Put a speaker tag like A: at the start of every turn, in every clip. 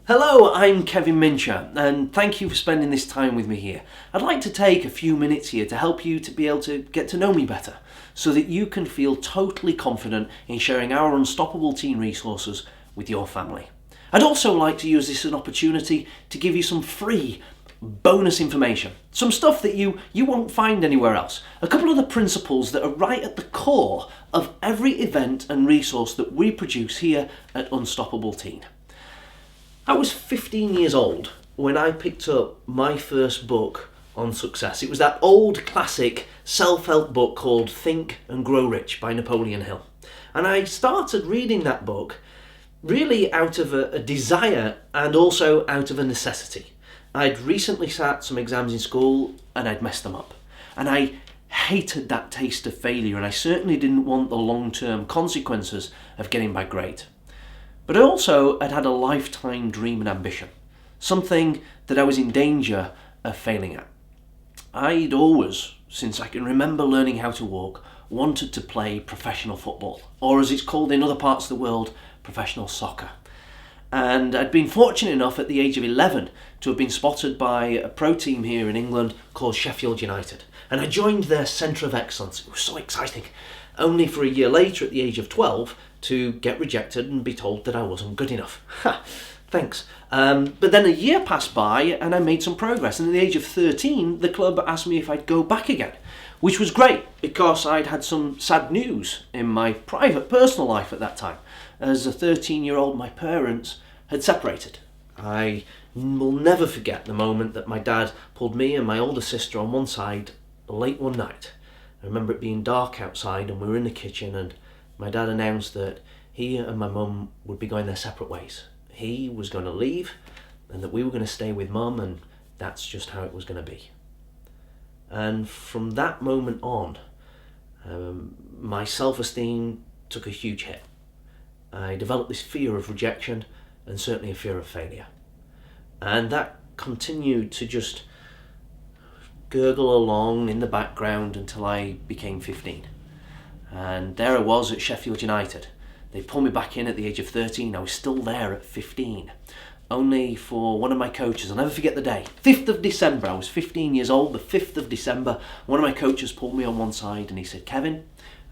A: Hello, I'm Kevin Mincher, and thank you for spending this time with me here. I'd like to take a few minutes here to help you to be able to get to know me better, so that you can feel totally confident in sharing our unstoppable teen resources with your family. I'd also like to use this as an opportunity to give you some free bonus information, some stuff that you won't find anywhere else. A couple of the principles that are right at the core of every event and resource that we produce here at Unstoppable Teen. I was 15 years old when I picked up my first book on success. It was that old classic self-help book called Think and Grow Rich by Napoleon Hill. And I started reading that book really out of a desire and also out of a necessity. I'd recently sat some exams in school and I'd messed them up. And I hated that taste of failure, and I certainly didn't want the long-term consequences of getting bad grades. But I also had a lifetime dream and ambition, something that I was in danger of failing at. I'd always, since I can remember learning how to walk, wanted to play professional football, or as it's called in other parts of the world, professional soccer. And I'd been fortunate enough at the age of 11 to have been spotted by a pro team here in England called Sheffield United. And I joined their Centre of Excellence. It was so exciting. Only for a year later, at the age of 12, to get rejected and be told that I wasn't good enough. Ha, thanks. But then a year passed by and I made some progress. And at the age of 13, the club asked me if I'd go back again, which was great because I'd had some sad news in my private, personal life at that time. As a 13-year-old, my parents had separated. I will never forget the moment that my dad pulled me and my older sister on one side late one night. I remember it being dark outside and we were in the kitchen, and my dad announced that he and my mum would be going their separate ways. He was going to leave and that we were going to stay with mum, and that's just how it was going to be. And from that moment on, my self-esteem took a huge hit. I developed this fear of rejection and certainly a fear of failure. And that continued to just gurgle along in the background until I became 15. And there I was at Sheffield United. They pulled me back in at the age of 13. I was still there at 15. Only for one of my coaches, I'll never forget the day, 5th of December, I was 15 years old, the 5th of December, one of my coaches pulled me on one side and he said, "Kevin,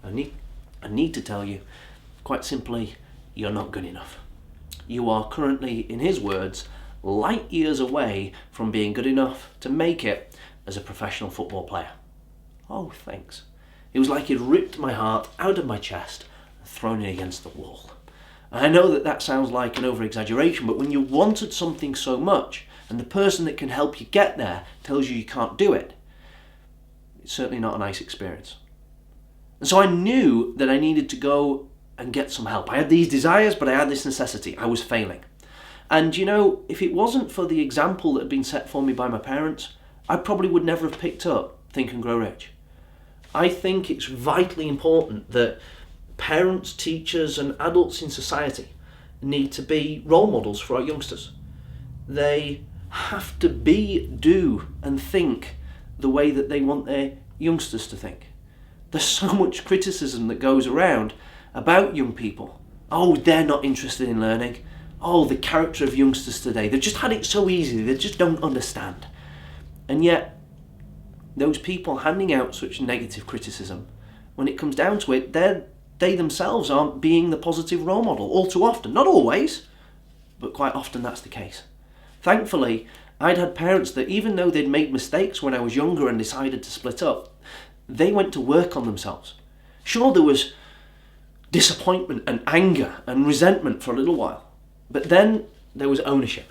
A: I need to tell you, quite simply, you're not good enough. You are currently, in his words, light years away from being good enough to make it as a professional football player." Oh, thanks. It was like he'd ripped my heart out of my chest and thrown it against the wall. I know that sounds like an over-exaggeration, but when you wanted something so much and the person that can help you get there tells you can't do it, it's certainly not a nice experience. And so I knew that I needed to go and get some help. I had these desires, but I had this necessity. I was failing. And if it wasn't for the example that had been set for me by my parents, I probably would never have picked up Think and Grow Rich. I think it's vitally important that parents, teachers, and adults in society need to be role models for our youngsters. They have to be, do, and think the way that they want their youngsters to think. There's so much criticism that goes around about young people. Oh, they're not interested in learning. Oh, the character of youngsters today. They've just had it so easy. They just don't understand. And yet, those people handing out such negative criticism, when it comes down to it, they themselves aren't being the positive role model all too often. Not always, but quite often that's the case. Thankfully, I'd had parents that even though they'd made mistakes when I was younger and decided to split up, they went to work on themselves. Sure, there was disappointment and anger and resentment for a little while, but then there was ownership.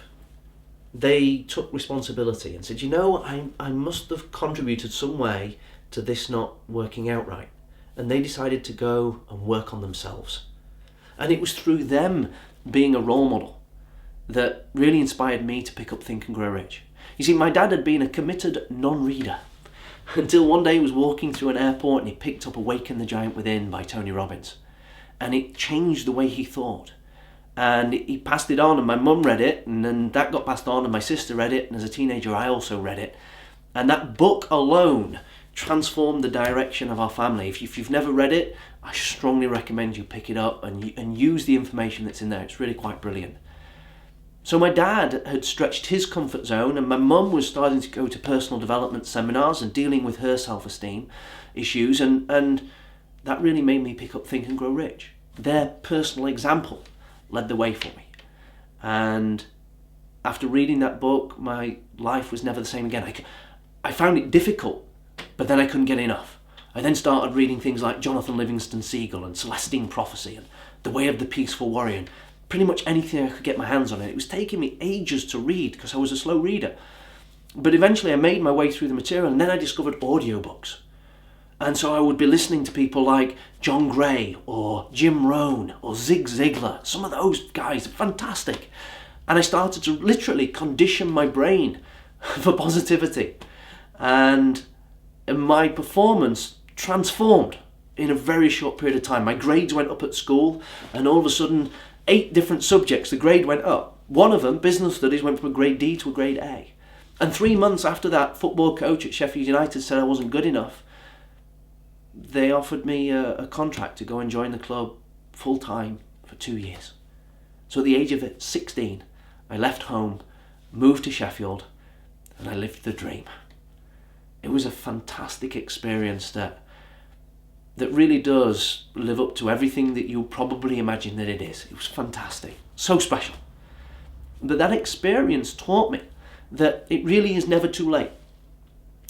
A: They took responsibility and said, I must have contributed some way to this not working out right. And they decided to go and work on themselves. And it was through them being a role model that really inspired me to pick up Think and Grow Rich. You see, my dad had been a committed non-reader until one day he was walking through an airport and he picked up Awaken the Giant Within by Tony Robbins. And it changed the way he thought. And he passed it on, and my mum read it, and then that got passed on, and my sister read it, and as a teenager I also read it. And that book alone transformed the direction of our family. If you've never read it, I strongly recommend you pick it up and use the information that's in there. It's really quite brilliant. So my dad had stretched his comfort zone, and my mum was starting to go to personal development seminars and dealing with her self-esteem issues, and that really made me pick up Think and Grow Rich. Their personal example led the way for me. And after reading that book, my life was never the same again. I found it difficult, but then I couldn't get enough. I then started reading things like Jonathan Livingston Seagull and Celestine Prophecy and The Way of the Peaceful Warrior, and pretty much anything I could get my hands on. It was taking me ages to read because I was a slow reader. But eventually I made my way through the material, and then I discovered audiobooks. And so I would be listening to people like John Gray or Jim Rohn or Zig Ziglar. Some of those guys are fantastic. And I started to literally condition my brain for positivity. And my performance transformed in a very short period of time. My grades went up at school, and all of a sudden 8 different subjects, the grade went up. One of them, business studies, went from a grade D to a grade A. And 3 months after that, football coach at Sheffield United said I wasn't good enough. They offered me a contract to go and join the club full time for 2 years. So at the age of 16, I left home, moved to Sheffield, and I lived the dream. It was a fantastic experience that really does live up to everything that you probably imagine that it is. It was fantastic, so special. But that experience taught me that it really is never too late.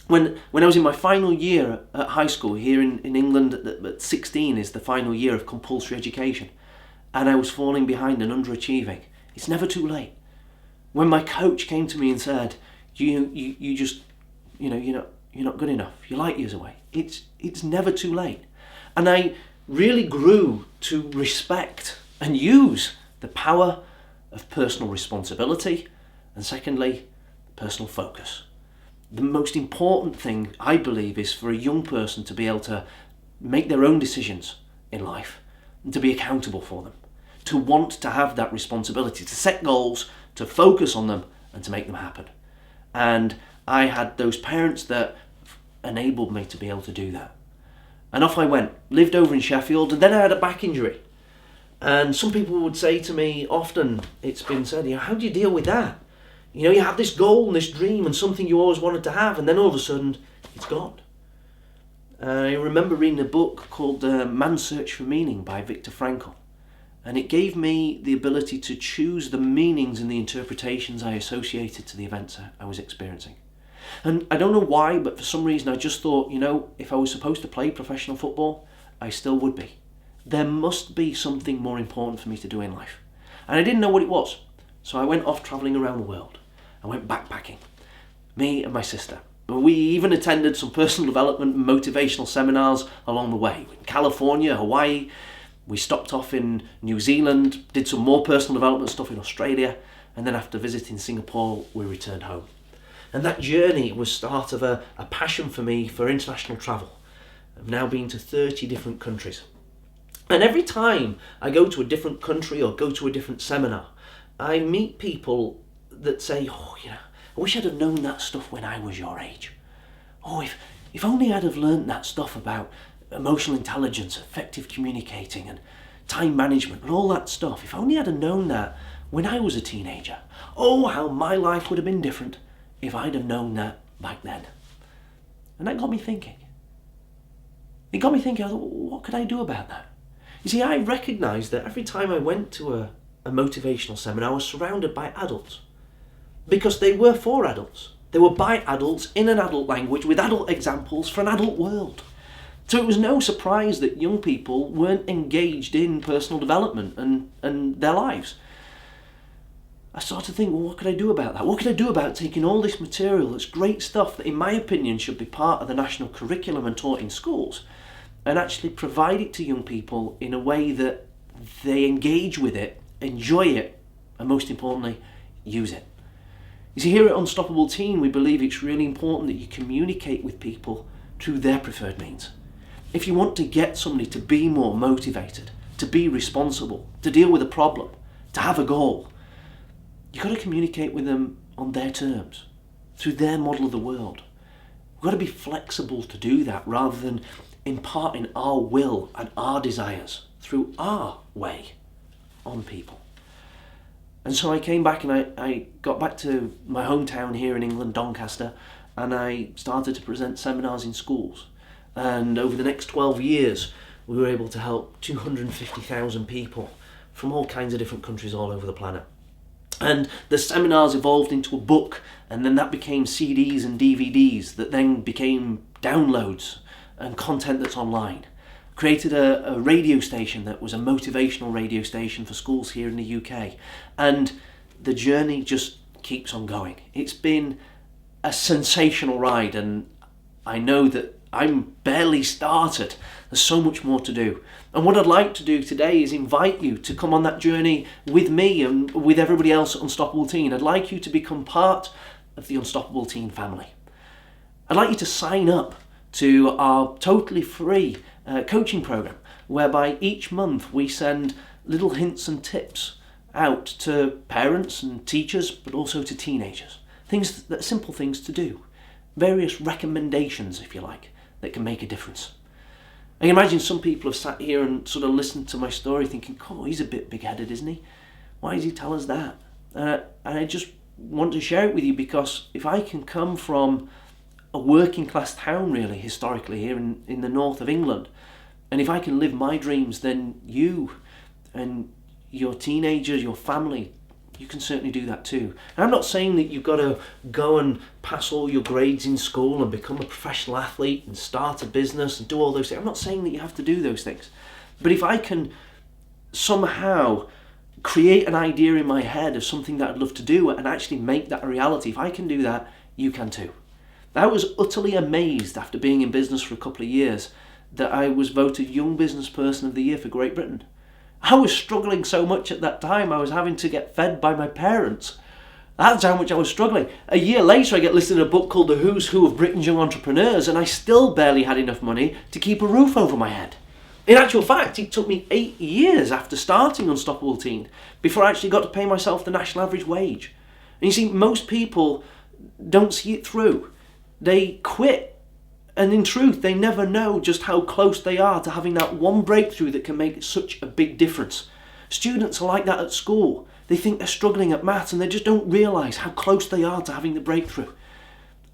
A: When I was in my final year at high school here in England, at 16 is the final year of compulsory education, and I was falling behind and underachieving. It's never too late. When my coach came to me and said, "You just, you're not good enough. You're light years away." It's never too late, and I really grew to respect and use the power of personal responsibility, and secondly, personal focus. The most important thing, I believe, is for a young person to be able to make their own decisions in life and to be accountable for them, to want to have that responsibility, to set goals, to focus on them and to make them happen. And I had those parents that enabled me to be able to do that. And off I went, lived over in Sheffield, and then I had a back injury. And some people would say to me, often it's been said, how do you deal with that? You have this goal and this dream and something you always wanted to have, and then all of a sudden, it's gone. I remember reading a book called Man's Search for Meaning by Viktor Frankl, and it gave me the ability to choose the meanings and the interpretations I associated to the events I was experiencing. And I don't know why, but for some reason I just thought, if I was supposed to play professional football, I still would be. There must be something more important for me to do in life. And I didn't know what it was, so I went off travelling around the world. I went backpacking, me and my sister. We even attended some personal development and motivational seminars along the way. In California, Hawaii, we stopped off in New Zealand, did some more personal development stuff in Australia, and then after visiting Singapore, we returned home. And that journey was the start of a passion for me for international travel. I've now been to 30 different countries. And every time I go to a different country or go to a different seminar, I meet people that say, I wish I'd have known that stuff when I was your age. If only I'd have learned that stuff about emotional intelligence, effective communicating and time management and all that stuff. If only I'd have known that when I was a teenager. Oh, how my life would have been different if I'd have known that back then. And that got me thinking. It got me thinking, I thought, what could I do about that? You see, I recognised that every time I went to a motivational seminar, I was surrounded by adults. Because they were for adults. They were by adults, in an adult language, with adult examples for an adult world. So it was no surprise that young people weren't engaged in personal development and their lives. I started to think, what could I do about that? What could I do about taking all this material, this great stuff that in my opinion should be part of the national curriculum and taught in schools, and actually provide it to young people in a way that they engage with it, enjoy it, and most importantly, use it. You see, here at Unstoppable Teen, we believe it's really important that you communicate with people through their preferred means. If you want to get somebody to be more motivated, to be responsible, to deal with a problem, to have a goal, you've got to communicate with them on their terms, through their model of the world. We've got to be flexible to do that rather than imparting our will and our desires through our way on people. And so I came back and I got back to my hometown here in England, Doncaster, and I started to present seminars in schools. And over the next 12 years, we were able to help 250,000 people from all kinds of different countries all over the planet. And the seminars evolved into a book, and then that became CDs and DVDs that then became downloads and content that's online. Created a radio station that was a motivational radio station for schools here in the UK. And the journey just keeps on going. It's been a sensational ride, and I know that I'm barely started. There's so much more to do. And what I'd like to do today is invite you to come on that journey with me and with everybody else at Unstoppable Teen. I'd like you to become part of the Unstoppable Teen family. I'd like you to sign up to our totally free coaching program, whereby each month we send little hints and tips out to parents and teachers, but also to teenagers. Things that are simple things to do. Various recommendations, if you like, that can make a difference. I can imagine some people have sat here and sort of listened to my story thinking, oh, he's a bit big-headed, isn't he? Why does he tell us that? And I just want to share it with you because if I can come from a working class town really, historically, here in the north of England, and if I can live my dreams, then you and your teenagers, your family, you can certainly do that too. And I'm not saying that you've got to go and pass all your grades in school and become a professional athlete and start a business and do all those things. I'm not saying that you have to do those things. But if I can somehow create an idea in my head of something that I'd love to do and actually make that a reality, if I can do that, you can too. I was utterly amazed after being in business for a couple of years that I was voted Young Business Person of the Year for Great Britain. I was struggling so much at that time, I was having to get fed by my parents. That's how much I was struggling. A year later, I get listed in a book called The Who's Who of Britain's Young Entrepreneurs, and I still barely had enough money to keep a roof over my head. In actual fact, it took me 8 years after starting Unstoppable Teen before I actually got to pay myself the national average wage. And you see, most people don't see it through. They quit. And in truth, they never know just how close they are to having that one breakthrough that can make such a big difference. Students are like that at school. They think they're struggling at maths and they just don't realise how close they are to having the breakthrough.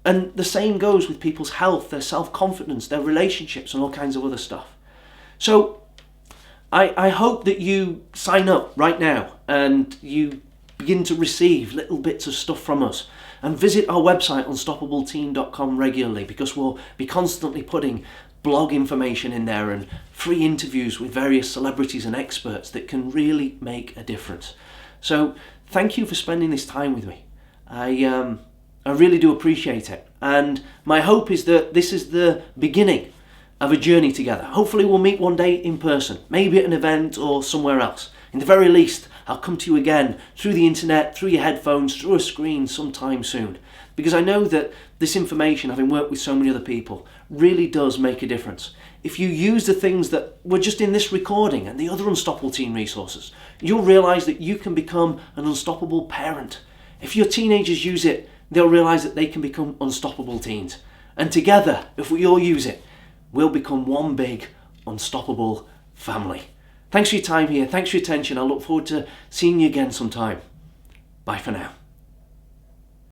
A: And the same goes with people's health, their self-confidence, their relationships and all kinds of other stuff. So I hope that you sign up right now and you begin to receive little bits of stuff from us. And visit our website, unstoppableteen.com, regularly, because we'll be constantly putting blog information in there and free interviews with various celebrities and experts that can really make a difference. So thank you for spending this time with me. I really do appreciate it. And my hope is that this is the beginning of a journey together. Hopefully we'll meet one day in person, maybe at an event or somewhere else. In the very least, I'll come to you again through the internet, through your headphones, through a screen sometime soon. Because I know that this information, having worked with so many other people, really does make a difference. If you use the things that were just in this recording and the other Unstoppable Teen resources, you'll realise that you can become an unstoppable parent. If your teenagers use it, they'll realise that they can become unstoppable teens. And together, if we all use it, we'll become one big, unstoppable family. Thanks for your time here. Thanks for your attention. I look forward to seeing you again sometime. Bye for now.